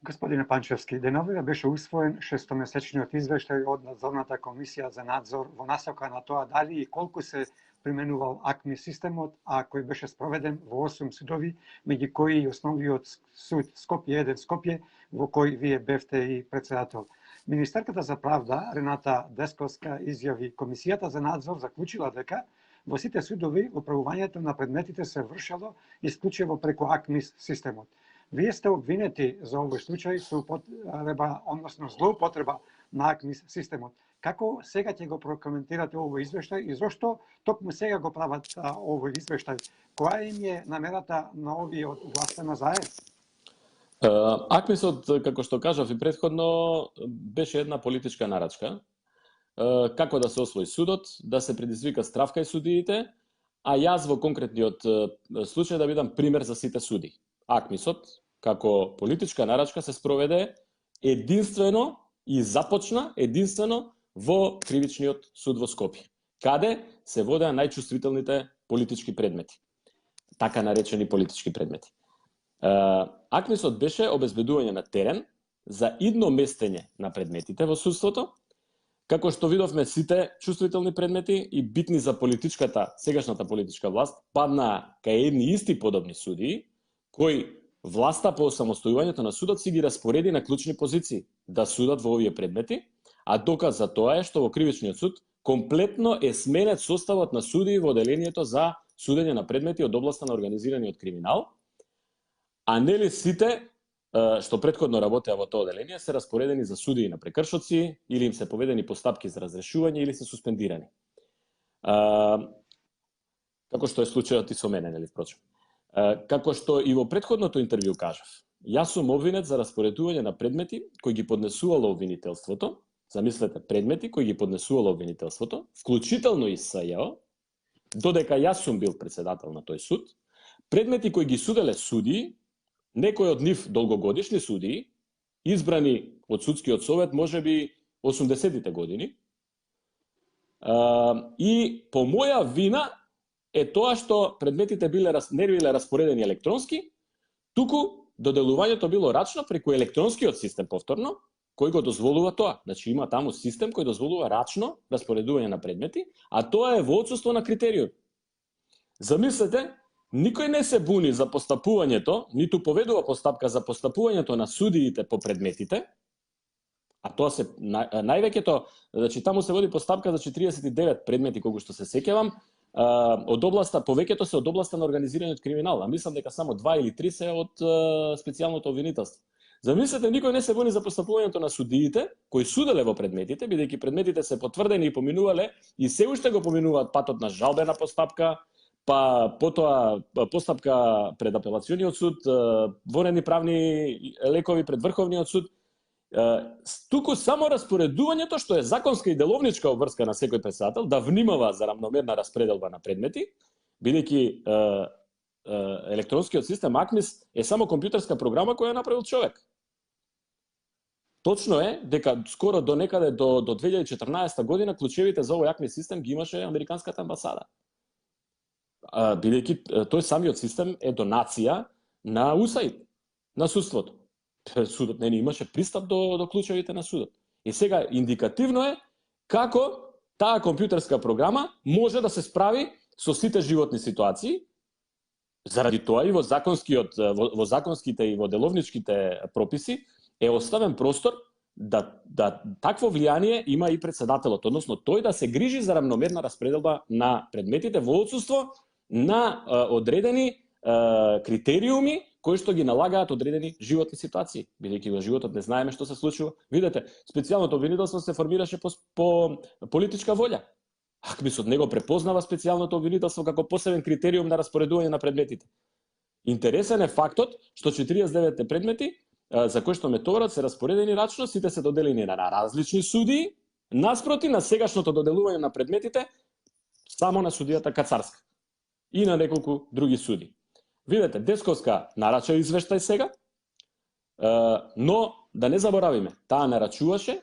Господине Панчевски, деновира беше усвоен шестомесечниот извештај од Надзорната комисија за надзор во насока на тоа дали и колку се применувал АКМИ системот, а кој беше спроведен во 8 судови, меѓу кои и основниот суд Скопје 1 Скопје, во кој вие бевте и председател. Министерката за правда Рената Десковска изјави комисијата за надзор заклучила дека во сите судови управувањето на предметите се вршело исклучиво преку АКМИ системот. Вие сте обвинети за овој случај со употреба, односно злоупотреба на АКМИ системот. Како сега ќе го прокоментирате овој извештај и зошто токму сега го прават овој извештај? Која им е намерата на овие власта на ЗАЕ? АКМИСот, како што кажав и претходно, беше една политичка нарачка. Како да се освои судот, да се предизвика страв кај судиите, а јас во конкретниот случај да бидам пример за сите суди. АКМИСот, како политичка нарачка, се спроведе единствено и започна единствено во Кривичниот суд во Скопје, каде се водеа најчувствителните политички предмети, така наречени политички предмети. АКМИСот беше обезбедување на терен за идно местење на предметите во судството, како што видовме сите чувствителни предмети и битни за сегашната политичка власт, паднаа кај едни исти подобни судии, кои власта по самостојувањето на судот си ги распореди на клучни позиции да судат во овие предмети, а доказ за тоа е што во Кривичниот суд комплетно е сменет составот на судии во оделението за судење на предмети од областа на организираниот криминал, а нели сите што претходно работеа во тоа оделение се распоредени за судии на прекршоци или им се поведени постапки за разрешување или се суспендирани. Како што е случајот и со мене, нели впрочем. Како што и во претходното интервју кажав, јас сум обвинет за распоредување на предмети кои ги поднесувало обвинителството, замислете, предмети кои ги поднесувало обвинителството, вклучително и СЈО, додека јас сум бил председател на тој суд, предмети кои ги суделе судии, некои од нив долгогодишни судии, избрани од судскиот совет можеби 80-тите години, и по моја вина е тоа што предметите не биле распоредени електронски, туку доделувањето било рачно преку електронскиот систем повторно, кој го дозволува тоа. Значи има таму систем кој дозволува рачно распоредување на предмети, а тоа е во отсуство на критериум. Замислете, никој не се буни за постапувањето, ниту поведува постапка за постапувањето на судиите по предметите, а тоа се највеќето, значи таму се води постапка за 49 предмети колку што се сеќавам, од областа, повеќето се од областа на организираниот криминал, а мислам дека само 2 или 3 се од специјалното обвинителство. Замислете, никој не се буни за постапувањето на судиите кои суделе во предметите, бидејќи предметите се потврдени и поминувале и се уште го поминуваат патот на жалбена постапка, па потоа постапка пред апелациониот суд, воени правни лекови пред Врховниот суд. Туку само распоредувањето, што е законска и деловничка обврска на секој председател, да внимава за рамномерна распределба на предмети, бидејќи електронскиот систем АКМИС е само компјутерска програма која е направил човек. Точно е дека скоро до некаде до 2014 година клучевите за овој АКМИС систем ги имаше Американската амбасада. Бидејќи тој самиот систем е донација на УСАИД, на судството. Судот не имаше пристап до клучевите на судот. И сега индикативно е како таа компјутерска програма може да се справи со сите животни ситуации. Заради тоа и во законските и во деловничките прописи е оставен простор да такво влијание има и председателот, односно тој да се грижи за рамномерна распределба на предметите во отсуство на одредени критериуми кои што ги налагаат одредени животни ситуации, бидејќи во животот не знаеме што се случува. Видете, специјалното обвинителство се формираше по политичка волја. АКМИСот него препознава специјалното обвинителство како посебен критериум на распоредување на предметите. Интересен е фактот што 49 предмети за кои што ме товарат се распоредени рачно, сите се доделени на различни судии, наспроти на сегашното доделување на предметите само на судијата Кацарска и на неколку други суди. Видете, Десковска нарача извештај сега, но да не заборавиме, таа нарачуваше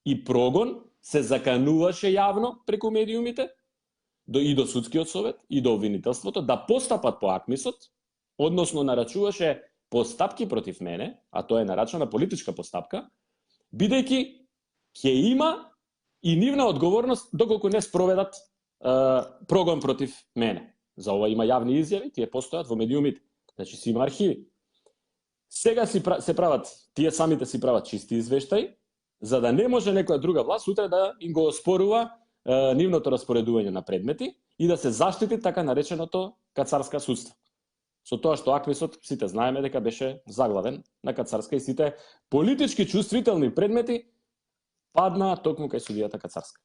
и прогон се закануваше јавно преку медиумите и до судскиот совет и до обвинителството да постапат по АКМИСот, односно нарачуваше постапки против мене, а тоа е нарачана политичка постапка, бидејќи ќе има и нивна одговорност доколку не спроведат прогон против мене. За ова има јавни изјави, тие постојат во медиумите. Значи си има архиви. Сега се прават, тие самите си прават чисти извештаи, за да не може некоја друга власт утре да им го оспорува нивното распоредување на предмети и да се заштити така нареченото кацарска судство. Со тоа што Акмисот, сите знаеме дека беше заглавен на кацарска и сите политички чувствителни предмети паднаа токму кај судијата Кацарска.